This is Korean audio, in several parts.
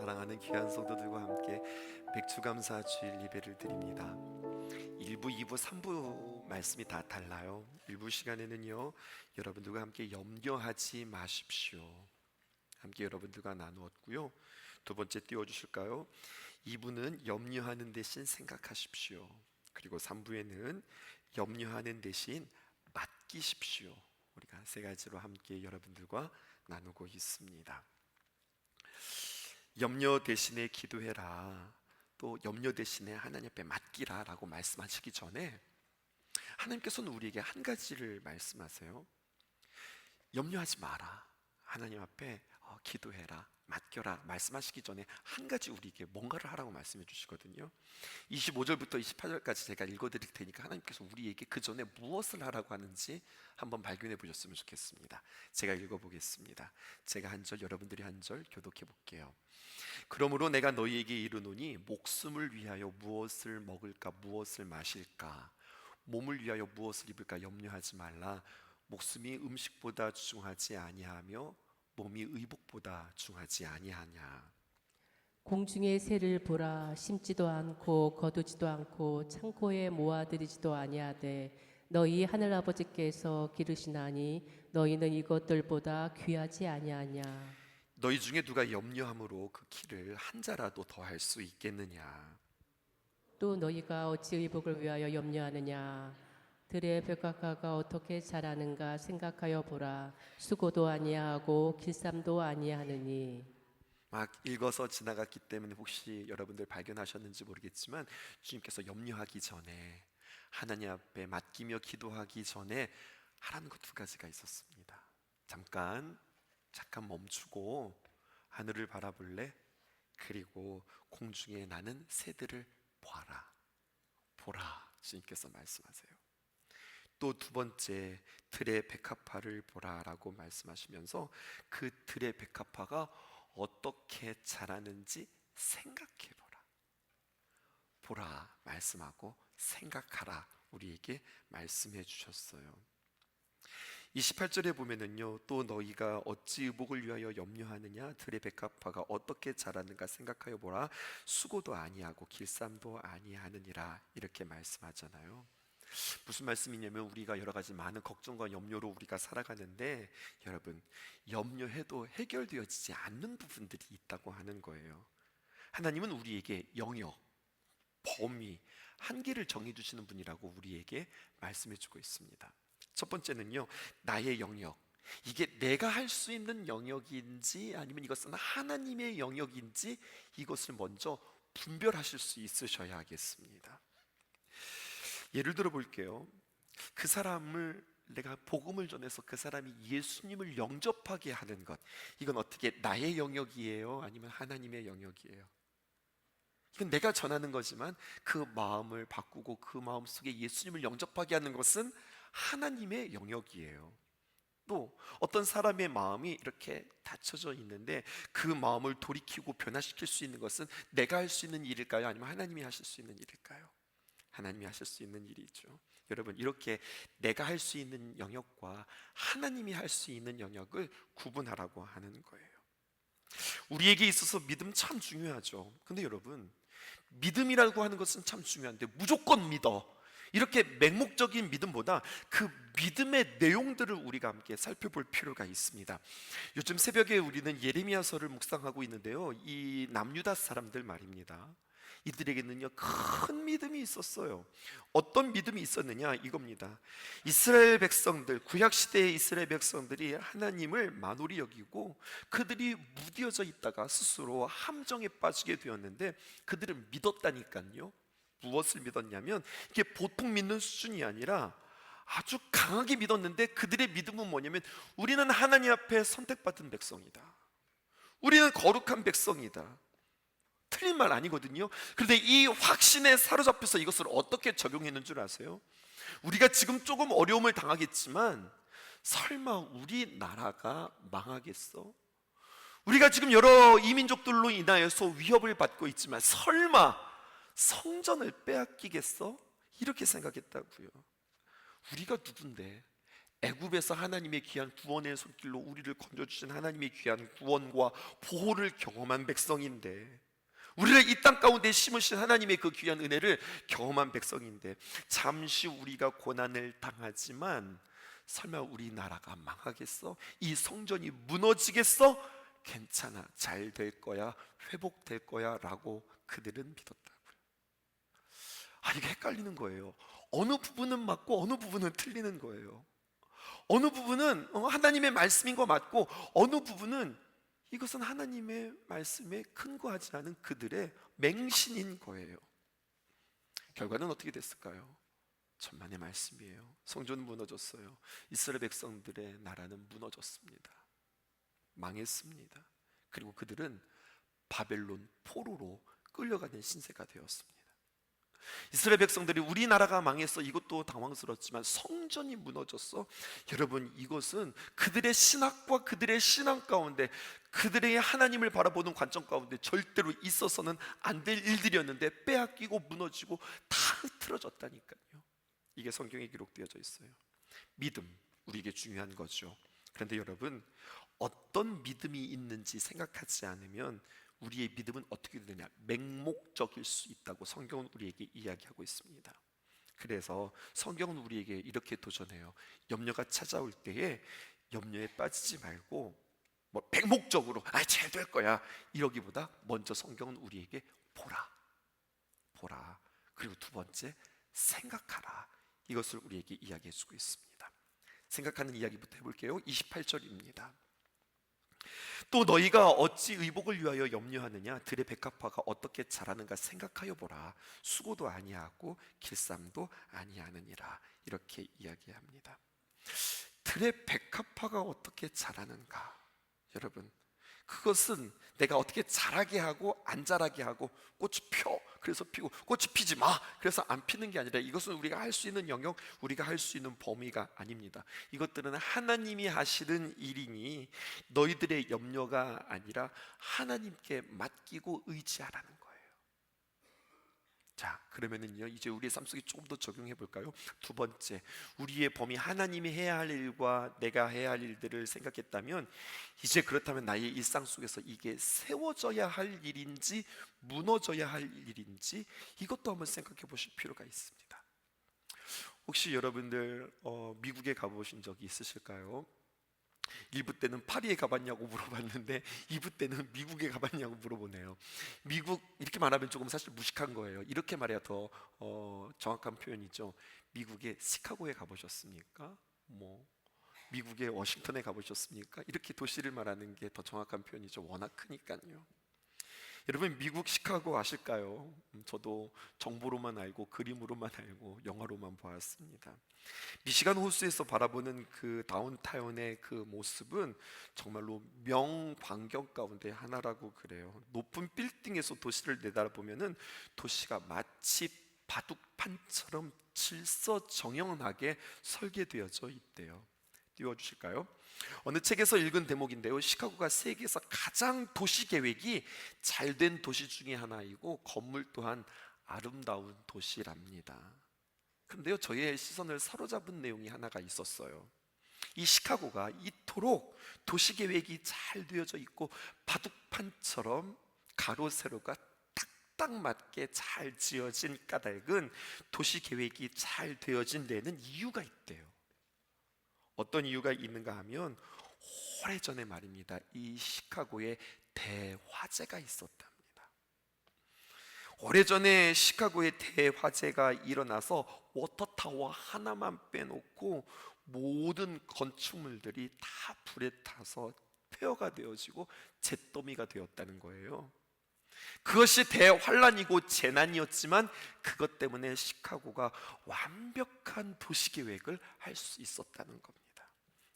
사랑하는 귀한 성도들과 함께 백주감사 주일 예배를 드립니다. 1부, 2부, 3부 말씀이 다 달라요. 1부 시간에는요, 여러분들과 함께 염려하지 마십시오, 함께 여러분들과 나누었고요. 두 번째 띄워주실까요? 2부는 염려하는 대신 생각하십시오. 그리고 3부에는 염려하는 대신 맡기십시오. 우리가 세 가지로 함께 여러분들과 나누고 있습니다. 염려 대신에 기도해라, 또 염려 대신에 하나님 앞에 맡기라 라고 말씀하시기 전에 하나님께서는 우리에게 한 가지를 말씀하세요. 염려하지 마라, 하나님 앞에 기도해라, 맡겨라 말씀하시기 전에 한 가지 우리에게 뭔가를 하라고 말씀해 주시거든요. 25절부터 28절까지 제가 읽어드릴 테니까 하나님께서 우리에게 그 전에 무엇을 하라고 하는지 한번 발견해 보셨으면 좋겠습니다. 제가 읽어보겠습니다. 제가 한 절, 여러분들이 한 절 교독해 볼게요. 그러므로 내가 너희에게 이르노니 목숨을 위하여 무엇을 먹을까 무엇을 마실까, 몸을 위하여 무엇을 입을까 염려하지 말라. 목숨이 음식보다 중하지 아니하며 몸이 의복보다 중하지 아니하냐. 공중의 새를 보라. 심지도 않고 거두지도 않고 창고에 모아들이지도 아니하되 너희 하늘 아버지께서 기르시나니 너희는 이것들보다 귀하지 아니하냐. 너희 중에 누가 염려함으로 그 키를 한 자라도 더할 수 있겠느냐. 또 너희가 어찌 의복을 위하여 염려하느냐. 들의 벽화가가 어떻게 자라는가 생각하여 보라. 수고도 아니하고 길쌈도 아니하느니. 막 읽어서 지나갔기 때문에 혹시 여러분들 발견하셨는지 모르겠지만 주님께서 염려하기 전에, 하나님 앞에 맡기며 기도하기 전에 하라는 것 두 가지가 있었습니다. 잠깐 멈추고 하늘을 바라볼래? 그리고 공중에 나는 새들을 보아라. 보라, 주님께서 말씀하세요. 또 두 번째, 들의 백합화를 보라라고 말씀하시면서 그 들의 백합화가 어떻게 자라는지 생각해 보라. 보라 말씀하고 생각하라 우리에게 말씀해 주셨어요. 28절에 보면은요, 또 너희가 어찌 의복을 위하여 염려하느냐. 들의 백합화가 어떻게 자라는가 생각하여 보라. 수고도 아니하고 길쌈도 아니하느니라, 이렇게 말씀하잖아요. 무슨 말씀이냐면 우리가 여러 가지 많은 걱정과 염려로 우리가 살아가는데, 여러분, 염려해도 해결되어지지 않는 부분들이 있다고 하는 거예요. 하나님은 우리에게 영역, 범위, 한계를 정해주시는 분이라고 우리에게 말씀해주고 있습니다. 첫 번째는요, 나의 영역, 이게 내가 할 수 있는 영역인지 아니면 이것은 하나님의 영역인지 이것을 먼저 분별하실 수 있으셔야 하겠습니다. 예를 들어 볼게요. 그 사람을 내가 복음을 전해서 그 사람이 예수님을 영접하게 하는 것, 이건 어떻게 나의 영역이에요? 아니면 하나님의 영역이에요? 이건 내가 전하는 거지만 그 마음을 바꾸고 그 마음 속에 예수님을 영접하게 하는 것은 하나님의 영역이에요. 또 어떤 사람의 마음이 이렇게 닫혀져 있는데 그 마음을 돌이키고 변화시킬 수 있는 것은 내가 할 수 있는 일일까요? 아니면 하나님이 하실 수 있는 일일까요? 하나님이 하실 수 있는 일이죠. 여러분, 이렇게 내가 할 수 있는 영역과 하나님이 할 수 있는 영역을 구분하라고 하는 거예요. 우리에게 있어서 믿음 참 중요하죠. 근데 여러분, 믿음이라고 하는 것은 참 중요한데 무조건 믿어, 이렇게 맹목적인 믿음보다 그 믿음의 내용들을 우리가 함께 살펴볼 필요가 있습니다. 요즘 새벽에 우리는 예레미야서를 묵상하고 있는데요, 이 남유다 사람들 말입니다. 이들에게는요 큰 믿음이 있었어요. 어떤 믿음이 있었느냐, 이겁니다. 이스라엘 백성들, 구약시대의 이스라엘 백성들이 하나님을 만홀히 여기고 그들이 무뎌져 있다가 스스로 함정에 빠지게 되었는데 그들은 믿었다니까요. 무엇을 믿었냐면 이게 보통 믿는 수준이 아니라 아주 강하게 믿었는데, 그들의 믿음은 뭐냐면 우리는 하나님 앞에 선택받은 백성이다, 우리는 거룩한 백성이다. 틀린 말 아니거든요. 그런데 이 확신에 사로잡혀서 이것을 어떻게 적용했는 줄 아세요? 우리가 지금 조금 어려움을 당하겠지만 설마 우리나라가 망하겠어? 우리가 지금 여러 이민족들로 인하여서 위협을 받고 있지만 설마 성전을 빼앗기겠어? 이렇게 생각했다고요. 우리가 누군데 애굽에서 하나님의 귀한 구원의 손길로 우리를 건져주신 하나님의 귀한 구원과 보호를 경험한 백성인데, 우리를 이 땅 가운데 심으신 하나님의 그 귀한 은혜를 경험한 백성인데, 잠시 우리가 고난을 당하지만 설마 우리나라가 망하겠어? 이 성전이 무너지겠어? 괜찮아, 잘 될 거야, 회복될 거야 라고 그들은 믿었다고요. 이게 헷갈리는 거예요. 어느 부분은 맞고 어느 부분은 틀리는 거예요. 어느 부분은 하나님의 말씀인 거 맞고, 어느 부분은 이것은 하나님의 말씀에 근거하지 않은 그들의 맹신인 거예요. 결과는 어떻게 됐을까요? 천만의 말씀이에요. 성전은 무너졌어요. 이스라엘 백성들의 나라는 무너졌습니다. 망했습니다. 그리고 그들은 바벨론 포로로 끌려가는 신세가 되었습니다. 이스라엘 백성들이 우리나라가 망했어, 이것도 당황스럽지만 성전이 무너졌어, 여러분 이것은 그들의 신학과 그들의 신앙 가운데, 그들의 하나님을 바라보는 관점 가운데 절대로 있어서는 안 될 일들이었는데 빼앗기고 무너지고 다 흐트러졌다니까요. 이게 성경에 기록되어져 있어요. 믿음, 우리에게 중요한 거죠. 그런데 여러분, 어떤 믿음이 있는지 생각하지 않으면 우리의 믿음은 어떻게 되느냐? 맹목적일 수 있다고 성경은 우리에게 이야기하고 있습니다. 그래서 성경은 우리에게 이렇게 도전해요. 염려가 찾아올 때에 염려에 빠지지 말고 맹목적으로 잘 될 거야 이러기보다, 먼저 성경은 우리에게 보라, 그리고 두 번째 생각하라, 이것을 우리에게 이야기해 주고 있습니다. 생각하는 이야기부터 해볼게요. 28절입니다. 또 너희가 어찌 의복을 위하여 염려하느냐? 들의 백합화가 어떻게 자라는가 생각하여 보라. 수고도 아니하고 길쌈도 아니하느니라. 이렇게 이야기합니다. 들의 백합화가 어떻게 자라는가? 여러분, 그것은 내가 어떻게 자라게 하고 안 자라게 하고, 꽃이 펴 그래서 피고, 꽃이 피지 마 그래서 안 피는 게 아니라, 이것은 우리가 할 수 있는 영역, 우리가 할 수 있는 범위가 아닙니다. 이것들은 하나님이 하시는 일이니 너희들의 염려가 아니라 하나님께 맡기고 의지하라는 거예요. 자, 그러면은요, 이제 우리의 삶 속에 조금 더 적용해 볼까요? 두 번째, 우리의 범위, 하나님이 해야 할 일과 내가 해야 할 일들을 생각했다면, 이제 그렇다면 나의 일상 속에서 이게 세워져야 할 일인지 무너져야 할 일인지, 이것도 한번 생각해 보실 필요가 있습니다. 혹시 여러분들 미국에 가보신 적이 있으실까요? 1부 때는 파리에 가봤냐고 물어봤는데 2부 때는 미국에 가봤냐고 물어보네요. 미국 이렇게 말하면 조금 사실 무식한 거예요. 이렇게 말해야 더 정확한 표현이죠. 미국의 시카고에 가보셨습니까? 미국의 워싱턴에 가보셨습니까? 이렇게 도시를 말하는 게 더 정확한 표현이죠. 워낙 크니까요. 여러분, 미국 시카고 아실까요? 저도 정보로만 알고 그림으로만 알고 영화로만 보았습니다. 미시간 호수에서 바라보는 그 다운타운의 그 모습은 정말로 명광경 가운데 하나라고 그래요. 높은 빌딩에서 도시를 내다보면은 도시가 마치 바둑판처럼 질서정연하게 설계되어져 있대요. 띄워주실까요? 어느 책에서 읽은 대목인데요, 시카고가 세계에서 가장 도시 계획이 잘된 도시 중에 하나이고 건물 또한 아름다운 도시랍니다. 근데요, 저희의 시선을 사로잡은 내용이 하나가 있었어요. 이 시카고가 이토록 도시 계획이 잘 되어져 있고 바둑판처럼 가로 세로가 딱 맞게 잘 지어진 까닭은, 도시 계획이 잘 되어진 데는 이유가 있대요. 어떤 이유가 있는가 하면, 오래전에 말입니다, 이 시카고에 대화재가 있었답니다. 오래전에 시카고에 대화재가 일어나서 워터타워 하나만 빼놓고 모든 건축물들이 다 불에 타서 폐허가 되어지고 잿더미가 되었다는 거예요. 그것이 대환란이고 재난이었지만 그것 때문에 시카고가 완벽한 도시계획을 할 수 있었다는 겁니다.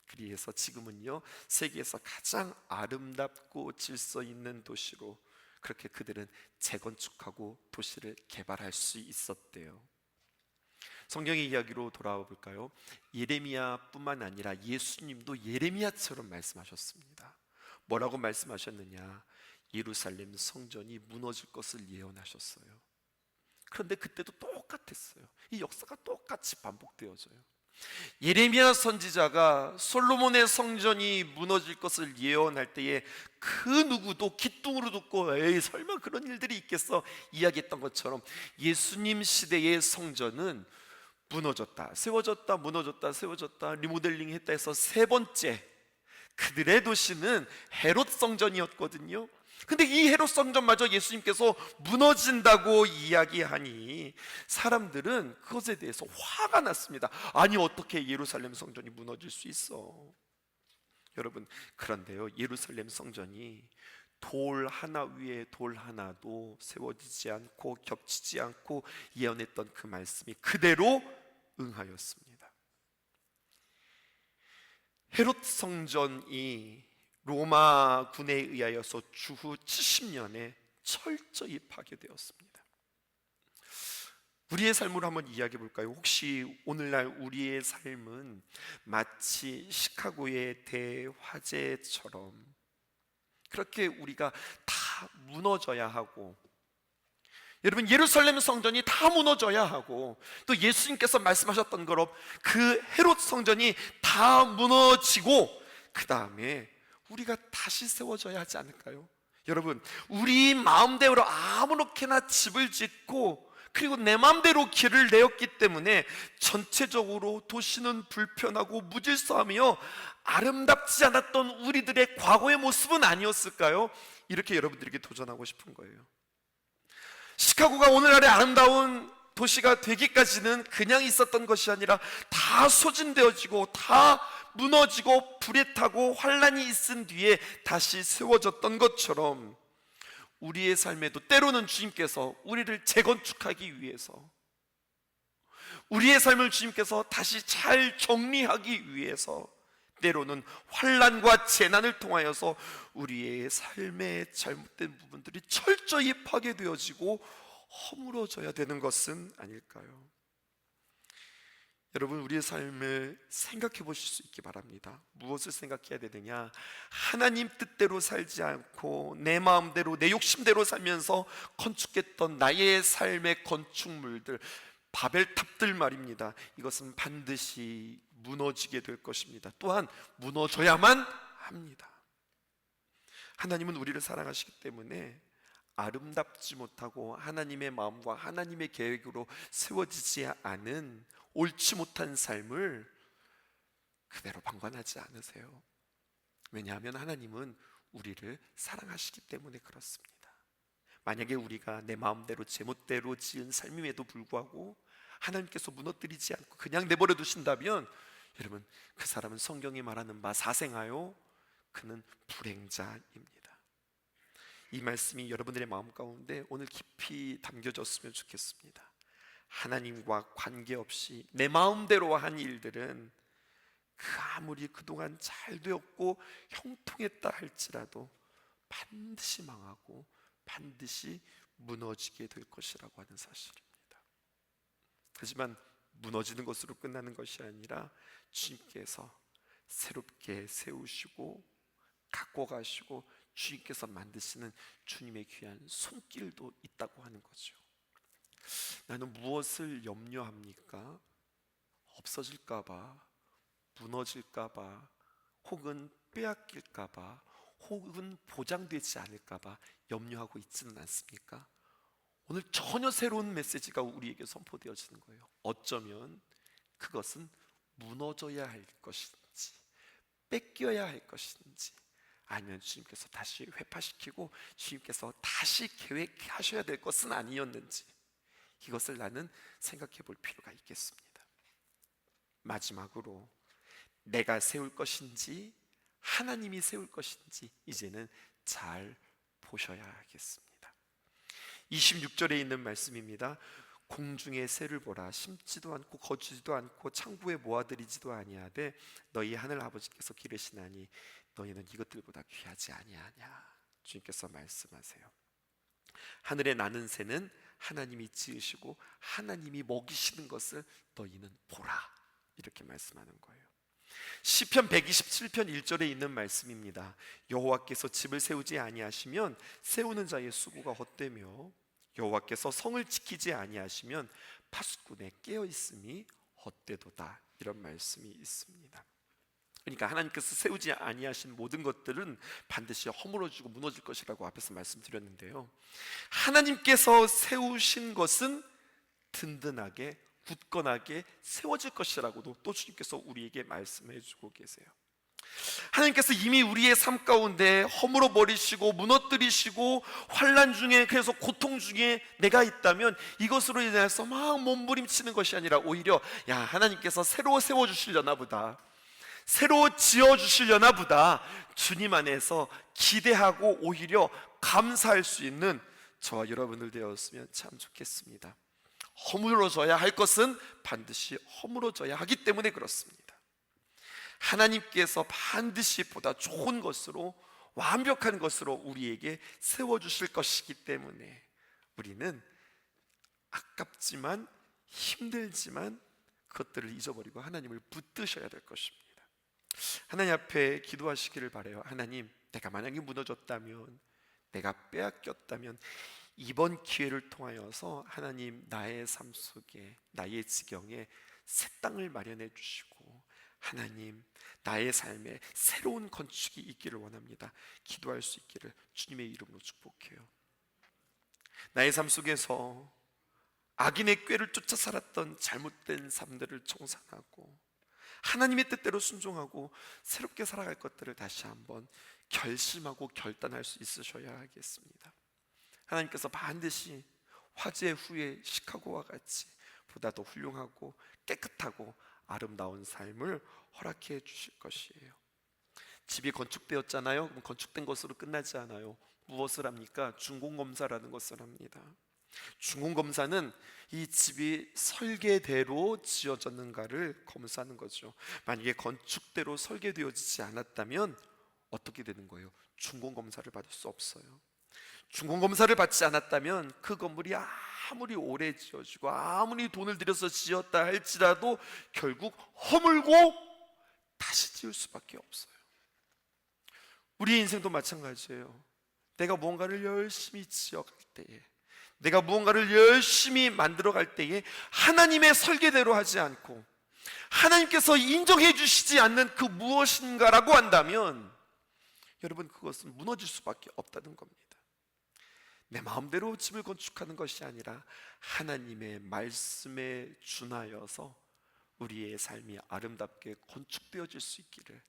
그래서 지금은요, 세계에서 가장 아름답고 질서 있는 도시로 그렇게 그들은 재건축하고 도시를 개발할 수 있었대요. 성경의 이야기로 돌아와 볼까요? 예레미야뿐만 아니라 예수님도 예레미야처럼 말씀하셨습니다. 뭐라고 말씀하셨느냐? 예루살렘 성전이 무너질 것을 예언하셨어요. 그런데 그때도 똑같았어요. 이 역사가 똑같이 반복되어져요. 예레미야 선지자가 솔로몬의 성전이 무너질 것을 예언할 때에 그 누구도 기뚱으로 듣고 에이 설마 그런 일들이 있겠어 이야기했던 것처럼 예수님 시대의 성전은 무너졌다, 세워졌다, 무너졌다, 세워졌다, 리모델링 했다 해서 세 번째 그들의 도시는 헤롯 성전이었거든요. 근데 이 헤롯 성전마저 예수님께서 무너진다고 이야기하니 사람들은 그것에 대해서 화가 났습니다. 아니 어떻게 예루살렘 성전이 무너질 수 있어? 여러분, 그런데요, 예루살렘 성전이 돌 하나 위에 돌 하나도 세워지지 않고 겹치지 않고 예언했던 그 말씀이 그대로 응하였습니다. 헤롯 성전이 로마 군에 의하여서 주후 70년에 철저히 파괴되었습니다. 우리의 삶으로 한번 이야기해 볼까요? 혹시 오늘날 우리의 삶은 마치 시카고의 대화재처럼 그렇게 우리가 다 무너져야 하고, 여러분 예루살렘 성전이 다 무너져야 하고, 또 예수님께서 말씀하셨던 것처럼 그 헤롯 성전이 다 무너지고 그 다음에 우리가 다시 세워져야 하지 않을까요? 여러분, 우리 마음대로 아무렇게나 집을 짓고 그리고 내 마음대로 길을 내었기 때문에 전체적으로 도시는 불편하고 무질서하며 아름답지 않았던 우리들의 과거의 모습은 아니었을까요? 이렇게 여러분들에게 도전하고 싶은 거예요. 시카고가 오늘날의 아름다운 도시가 되기까지는 그냥 있었던 것이 아니라 다 소진되어지고 다 무너지고 불에 타고 환란이 있은 뒤에 다시 세워졌던 것처럼 우리의 삶에도 때로는 주님께서 우리를 재건축하기 위해서, 우리의 삶을 주님께서 다시 잘 정리하기 위해서 때로는 환란과 재난을 통하여서 우리의 삶의 잘못된 부분들이 철저히 파괴되어지고 허물어져야 되는 것은 아닐까요? 여러분, 우리의 삶을 생각해 보실 수 있기 바랍니다. 무엇을 생각해야 되느냐? 하나님 뜻대로 살지 않고 내 마음대로 내 욕심대로 살면서 건축했던 나의 삶의 건축물들, 바벨탑들 말입니다. 이것은 반드시 무너지게 될 것입니다. 또한 무너져야만 합니다. 하나님은 우리를 사랑하시기 때문에 아름답지 못하고 하나님의 마음과 하나님의 계획으로 세워지지 않은 옳지 못한 삶을 그대로 방관하지 않으세요. 왜냐하면 하나님은 우리를 사랑하시기 때문에 그렇습니다. 만약에 우리가 내 마음대로 제멋대로 지은 삶임에도 불구하고 하나님께서 무너뜨리지 않고 그냥 내버려 두신다면, 여러분, 그 사람은 성경이 말하는 바 사생하여 그는 불행자입니다. 이 말씀이 여러분들의 마음 가운데 오늘 깊이 담겨졌으면 좋겠습니다. 하나님과 관계없이 내 마음대로 한 일들은 그 아무리 그동안 잘 되었고 형통했다 할지라도 반드시 망하고 반드시 무너지게 될 것이라고 하는 사실입니다. 하지만 무너지는 것으로 끝나는 것이 아니라 주님께서 새롭게 세우시고 갖고 가시고 주님께서 만드시는 주님의 귀한 손길도 있다고 하는 거죠. 나는 무엇을 염려합니까? 없어질까봐, 무너질까봐, 혹은 빼앗길까봐, 혹은 보장되지 않을까봐 염려하고 있지는 않습니까? 오늘 전혀 새로운 메시지가 우리에게 선포되어지는 거예요. 어쩌면 그것은 무너져야 할 것인지 뺏겨야 할 것인지, 아니면 주님께서 다시 회파시키고 주님께서 다시 계획하셔야 될 것은 아니었는지, 이것을 나는 생각해 볼 필요가 있겠습니다. 마지막으로 내가 세울 것인지 하나님이 세울 것인지 이제는 잘 보셔야 하겠습니다. 26절에 있는 말씀입니다. 공중의 새를 보라, 심지도 않고 거두지도 않고 창고에 모아들이지도 아니하되 너희 하늘 아버지께서 기르시나니 너희는 이것들보다 귀하지 아니하냐. 주님께서 말씀하세요. 하늘에 나는 새는 하나님이 지으시고 하나님이 먹이시는 것을 너희는 보라, 이렇게 말씀하는 거예요. 시편 127편 1절에 있는 말씀입니다. 여호와께서 집을 세우지 아니하시면 세우는 자의 수고가 헛되며 여호와께서 성을 지키지 아니하시면 파수꾼의 깨어 있음이 헛되도다, 이런 말씀이 있습니다. 그러니까 하나님께서 세우지 아니하신 모든 것들은 반드시 허물어지고 무너질 것이라고 앞에서 말씀드렸는데요, 하나님께서 세우신 것은 든든하게 굳건하게 세워질 것이라고도 또 주님께서 우리에게 말씀해 주고 계세요. 하나님께서 이미 우리의 삶 가운데 허물어 버리시고 무너뜨리시고 환난 중에, 그래서 고통 중에 내가 있다면 이것으로 인해서 막 몸부림치는 것이 아니라 오히려 야, 하나님께서 새로 세워주시려나 보다, 새로 지어주시려나 보다, 주님 안에서 기대하고 오히려 감사할 수 있는 저와 여러분들 되었으면 참 좋겠습니다. 허물어져야 할 것은 반드시 허물어져야 하기 때문에 그렇습니다. 하나님께서 반드시 보다 좋은 것으로, 완벽한 것으로 우리에게 세워주실 것이기 때문에 우리는 아깝지만 힘들지만 그것들을 잊어버리고 하나님을 붙드셔야 될 것입니다. 하나님 앞에 기도하시기를 바라요. 하나님, 내가 만약에 무너졌다면, 내가 빼앗겼다면 이번 기회를 통하여서 하나님, 나의 삶 속에, 나의 지경에 새 땅을 마련해 주시고 하나님, 나의 삶에 새로운 건축이 있기를 원합니다. 기도할 수 있기를 주님의 이름으로 축복해요. 나의 삶 속에서 악인의 꾀를 쫓아 살았던 잘못된 삶들을 청산하고 하나님의 뜻대로 순종하고 새롭게 살아갈 것들을 다시 한번 결심하고 결단할 수 있으셔야 하겠습니다. 하나님께서 반드시 화재 후에 시카고와 같이 보다 더 훌륭하고 깨끗하고 아름다운 삶을 허락해 주실 것이에요. 집이 건축되었잖아요. 그럼 건축된 것으로 끝나지 않아요. 무엇을 합니까? 준공검사라는 것을 합니다. 준공검사는 이 집이 설계대로 지어졌는가를 검사하는 거죠. 만약에 건축대로 설계되어지지 않았다면 어떻게 되는 거예요? 준공검사를 받을 수 없어요. 준공검사를 받지 않았다면 그 건물이 아무리 오래 지어지고 아무리 돈을 들여서 지었다 할지라도 결국 허물고 다시 지을 수밖에 없어요. 우리 인생도 마찬가지예요. 내가 무언가를 열심히 지어갈 때에, 내가 무언가를 열심히 만들어갈 때에 하나님의 설계대로 하지 않고 하나님께서 인정해 주시지 않는 그 무엇인가라고 한다면 여러분, 그것은 무너질 수밖에 없다는 겁니다. 내 마음대로 집을 건축하는 것이 아니라 하나님의 말씀에 준하여서 우리의 삶이 아름답게 건축되어질 수 있기를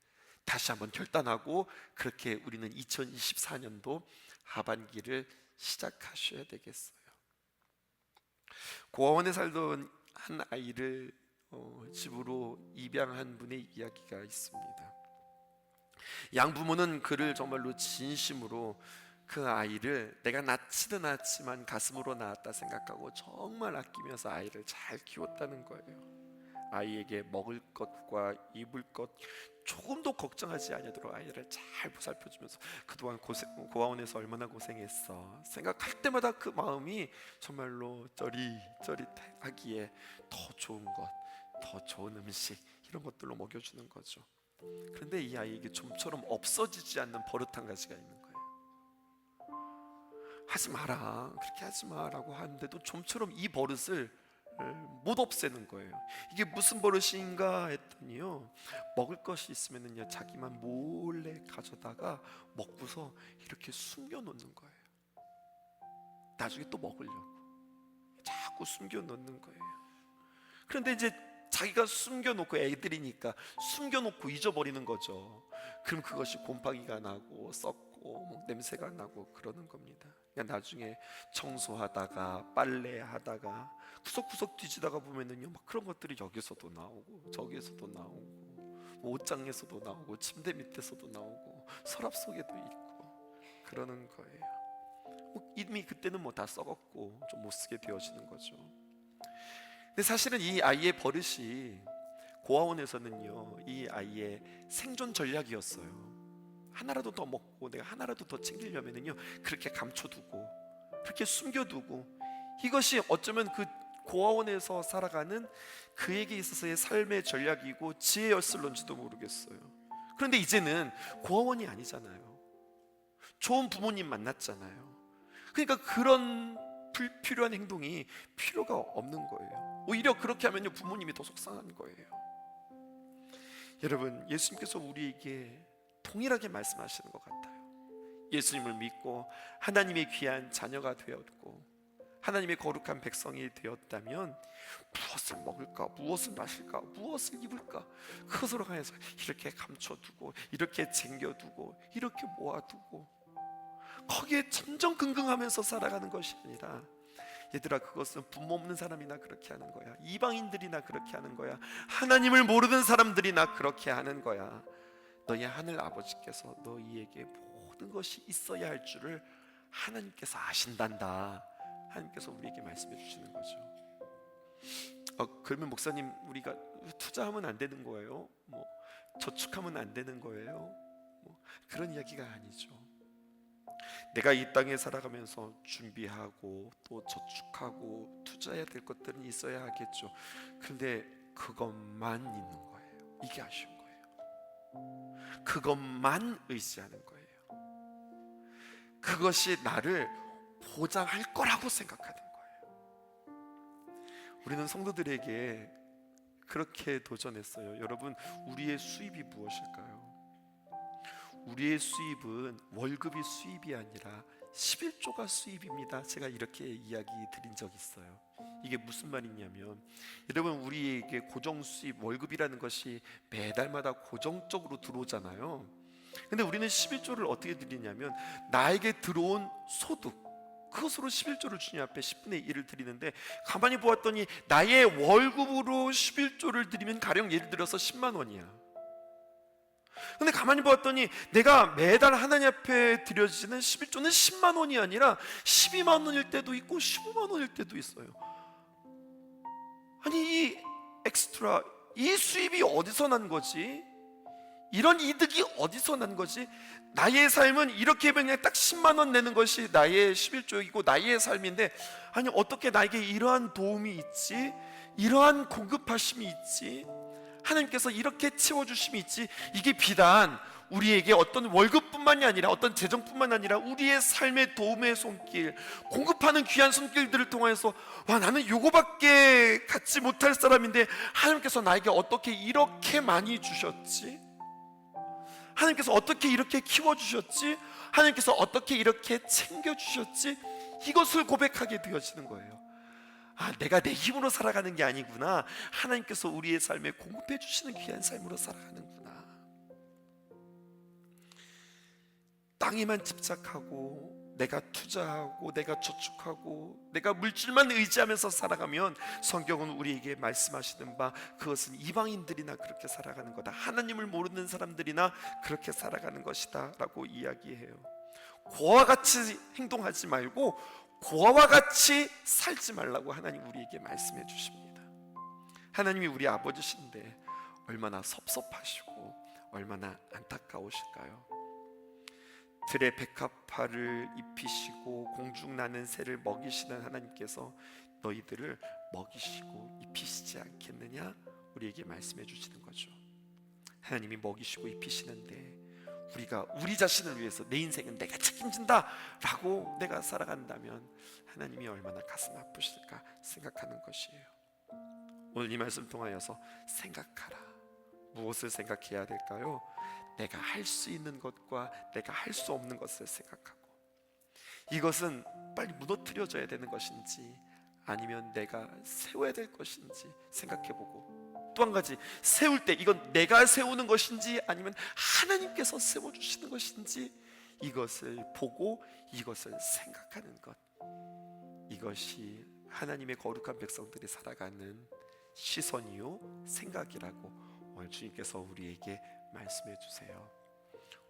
다시 한번 결단하고, 그렇게 우리는 2024년도 하반기를 시작하셔야 되겠어요. 고아원에 살던 한 아이를 집으로 입양한 분의 이야기가 있습니다. 양부모는 그를 정말로 진심으로 그 아이를 내가 낳지도 낳았지만 가슴으로 낳았다 생각하고 정말 아끼면서 아이를 잘 키웠다는 거예요. 아이에게 먹을 것과 입을 것 조금도 걱정하지 않도록 아이를 잘 보살펴주면서 그동안 고아원에서 얼마나 고생했어 생각할 때마다 그 마음이 정말로 쩌릿쩌릿하기에 더 좋은 것, 더 좋은 음식 이런 것들로 먹여주는 거죠. 그런데 이 아이에게 좀처럼 없어지지 않는 버릇 한 가지가 있는 거예요. 하지 마라, 그렇게 하지 마라고 하는데도 좀처럼 이 버릇을 못 없애는 거예요. 이게 무슨 버릇인가 했더니요, 먹을 것이 있으면은요 자기만 몰래 가져다가 먹고서 이렇게 숨겨놓는 거예요. 나중에 또 먹으려고 자꾸 숨겨놓는 거예요. 그런데 이제 자기가 숨겨놓고, 애들이니까 숨겨놓고 잊어버리는 거죠. 그럼 그것이 곰팡이가 나고 썩고 냄새가 나고 그러는 겁니다. 그러니까 나중에 청소하다가 빨래하다가 구석구석 뒤지다가 보면은요 막 그런 것들이 여기서도 나오고 저기에서도 나오고 옷장에서도 나오고 침대 밑에서도 나오고 서랍 속에도 있고 그러는 거예요. 이미 그때는 뭐 다 썩었고 좀 못 쓰게 되어지는 거죠. 근데 사실은 이 아이의 버릇이 고아원에서는요 이 아이의 생존 전략이었어요. 하나라도 더 먹고 내가 하나라도 더 챙기려면은요 그렇게 감춰두고 그렇게 숨겨두고, 이것이 어쩌면 그 고아원에서 살아가는 그에게 있어서의 삶의 전략이고 지혜였을런지도 모르겠어요. 그런데 이제는 고아원이 아니잖아요. 좋은 부모님 만났잖아요. 그러니까 그런 불필요한 행동이 필요가 없는 거예요. 오히려 그렇게 하면요 부모님이 더 속상한 거예요. 여러분, 예수님께서 우리에게 동일하게 말씀하시는 것 같아요. 예수님을 믿고 하나님의 귀한 자녀가 되었고 하나님의 거룩한 백성이 되었다면 무엇을 먹을까, 무엇을 마실까, 무엇을 입을까, 그것으로 가해서 이렇게 감춰두고 이렇게 챙겨두고 이렇게 모아두고 거기에 전전긍긍하면서 살아가는 것이 아니라, 얘들아, 그것은 부모 없는 사람이나 그렇게 하는 거야. 이방인들이나 그렇게 하는 거야. 하나님을 모르는 사람들이나 그렇게 하는 거야. 너희 하늘 아버지께서 너희에게 모든 것이 있어야 할 줄을 하나님께서 아신단다. 하나님께서 우리에게 말씀해 주시는 거죠. 그러면 목사님, 우리가 투자하면 안 되는 거예요? 저축하면 안 되는 거예요? 그런 이야기가 아니죠. 내가 이 땅에 살아가면서 준비하고 또 저축하고 투자해야 될 것들은 있어야 하겠죠. 그런데 그것만 있는 거예요. 이게 아쉬운 거예요. 그것만 의지하는 거예요. 그것이 나를 보장할 거라고 생각하는 거예요. 우리는 성도들에게 그렇게 도전했어요. 여러분, 우리의 수입이 무엇일까요? 우리의 수입은 월급이 수입이 아니라 11조가 수입입니다. 제가 이렇게 이야기 드린 적 있어요. 이게 무슨 말이냐면, 여러분, 우리에게 고정 수입, 월급이라는 것이 매달마다 고정적으로 들어오잖아요. 근데 우리는 11조를 어떻게 드리냐면, 나에게 들어온 소득, 그것으로 11조를 주님 앞에 10분의 1을 드리는데, 가만히 보았더니 나의 월급으로 11조를 드리면 가령 예를 들어서 10만 원이야. 근데 가만히 보았더니 내가 매달 하나님 앞에 드려지는 11조는 10만 원이 아니라 12만 원일 때도 있고 15만 원일 때도 있어요. 아니, 이 엑스트라, 이 수입이 어디서 난 거지? 이런 이득이 어디서 난 거지? 나의 삶은 이렇게 그냥 딱 10만 원 내는 것이 나의 11조이고 나의 삶인데, 아니, 어떻게 나에게 이러한 도움이 있지? 이러한 공급하심이 있지? 하나님께서 이렇게 채워주심이 있지? 이게 비단 우리에게 어떤 월급뿐만이 아니라, 어떤 재정뿐만 아니라 우리의 삶의 도움의 손길, 공급하는 귀한 손길들을 통해서, 와, 나는 요거밖에 갖지 못할 사람인데 하나님께서 나에게 어떻게 이렇게 많이 주셨지? 하나님께서 어떻게 이렇게 키워주셨지? 하나님께서 어떻게 이렇게 챙겨주셨지? 이것을 고백하게 되어지는 거예요. 내가 내 힘으로 살아가는 게 아니구나. 하나님께서 우리의 삶에 공급해 주시는 귀한 삶으로 살아가는구나. 땅에만 집착하고 내가 투자하고 내가 저축하고 내가 물질만 의지하면서 살아가면, 성경은 우리에게 말씀하시는 바, 그것은 이방인들이나 그렇게 살아가는 거다. 하나님을 모르는 사람들이나 그렇게 살아가는 것이다 라고 이야기해요. 고와 같이 행동하지 말고 고아와 같이 살지 말라고 하나님 우리에게 말씀해 주십니다. 하나님이 우리 아버지신데 얼마나 섭섭하시고 얼마나 안타까우실까요? 들의 백합화를 입히시고 공중나는 새를 먹이시는 하나님께서 너희들을 먹이시고 입히시지 않겠느냐? 우리에게 말씀해 주시는 거죠. 하나님이 먹이시고 입히시는데 우리가 우리 자신을 위해서 내 인생은 내가 책임진다 라고 내가 살아간다면 하나님이 얼마나 가슴 아프실까 생각하는 것이에요. 오늘 이 말씀 통하여서 생각하라. 무엇을 생각해야 될까요? 내가 할 수 있는 것과 내가 할 수 없는 것을 생각하고, 이것은 빨리 무너뜨려져야 되는 것인지 아니면 내가 세워야 될 것인지 생각해보고, 또 한 가지, 세울 때 이건 내가 세우는 것인지 아니면 하나님께서 세워주시는 것인지, 이것을 보고 이것을 생각하는 것, 이것이 하나님의 거룩한 백성들이 살아가는 시선이요 생각이라고 오늘 주님께서 우리에게 말씀해 주세요.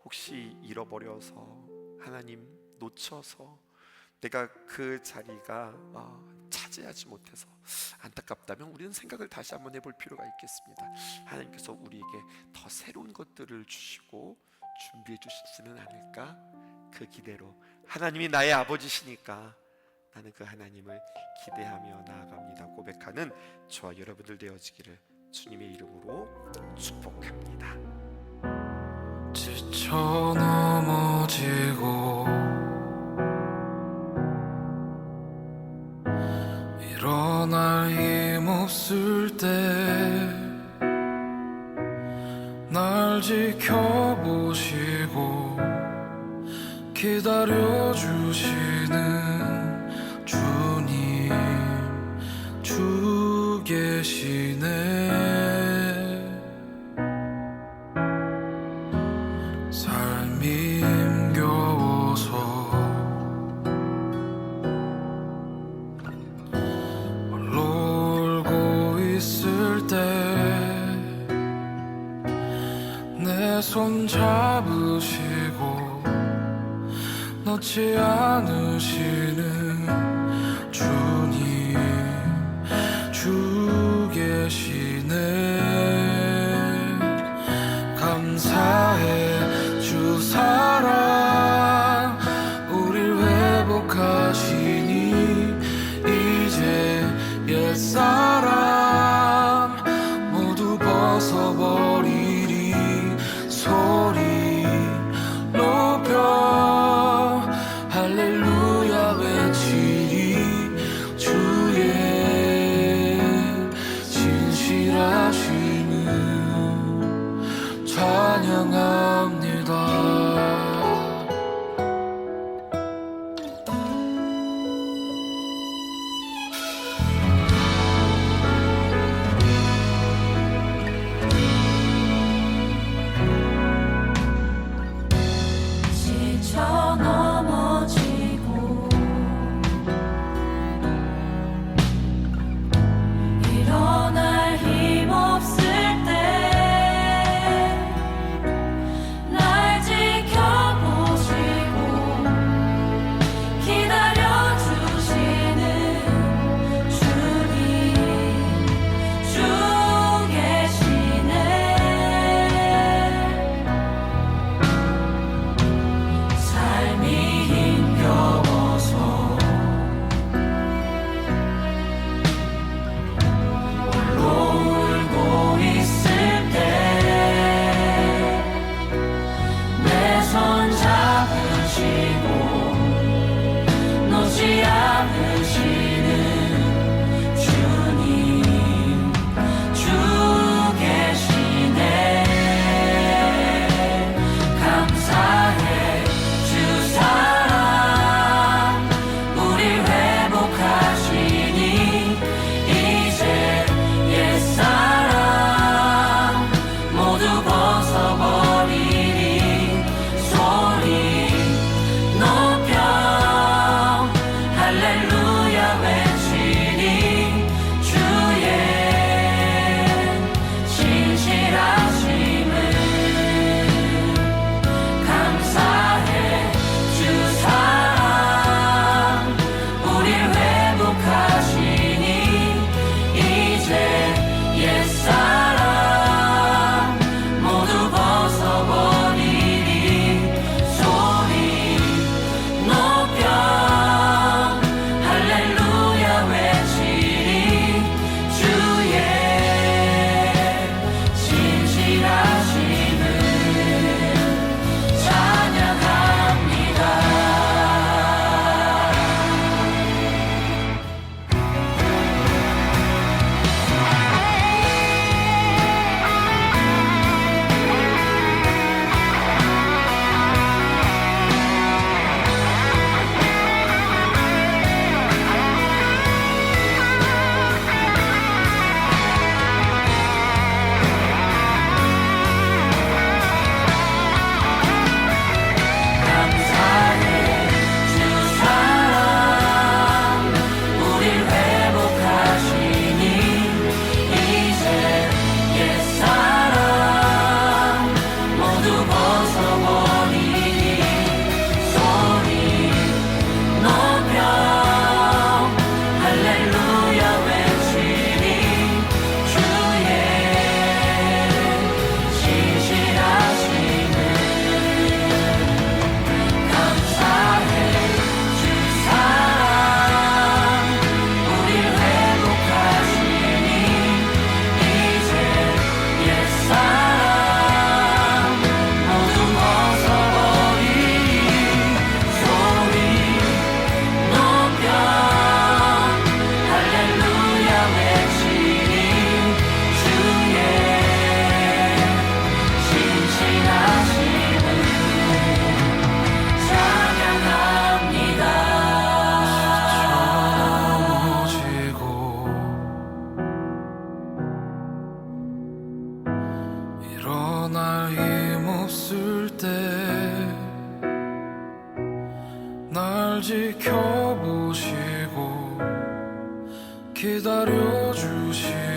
혹시 잃어버려서, 하나님 놓쳐서 내가 그 자리가 차지하지 못해서 안타깝다면 우리는 생각을 다시 한번 해볼 필요가 있겠습니다. 하나님께서 우리에게 더 새로운 것들을 주시고 준비해 주시지는 않을까? 그 기대로, 하나님이 나의 아버지시니까 나는 그 하나님을 기대하며 나아갑니다 고백하는 저와 여러분들 되어지기를 주님의 이름으로 축복합니다. 지쳐 넘어지고 일어날 힘 없을 때 기다려주시는 주님 주 계시네. 삶이 힘겨워서 홀로 울고 있을 때 내 손 잡으시고 놓지 않으시는 주님 주 계시네. 감사해 주 사랑 우릴 회복하시니 이제 옛사람 모두 벗어버리리. 소리 높여 할렐루야 외치리. 주의 진실하심을 찬양합니다. 지쳐 넘어지고 일어날 힘 없을 때 날 지켜보시고 기다려주시는 주님 주 계시네. 삶이 힘겨워서 홀로 울고 있을 때 내 손 잡으시고 놓지 않으시는 주님 주 계시네. 감사해 주 사랑 우릴 회복하시니 이제 옛사람 모두 벗어버리리. 소리 높여 할렐루야 외치리. 주의 진실하심을 감사해 주 사랑 우릴 회복하시니 이제 옛사람 모두 벗어버리리. 소리 높여 할렐루야 외치리. 주의 진실하심을 찬양합니다. 감사해 주 사랑 우릴 회복하시니 이제 옛사람 모두 벗어버리리. 소리 높여 할렐루야 외치리. 주의 진실하심을 감사해 주 사랑 우릴 회복하시니 이제 옛사람 모두 벗어 없을 때 날 지켜보시고 기다려주시고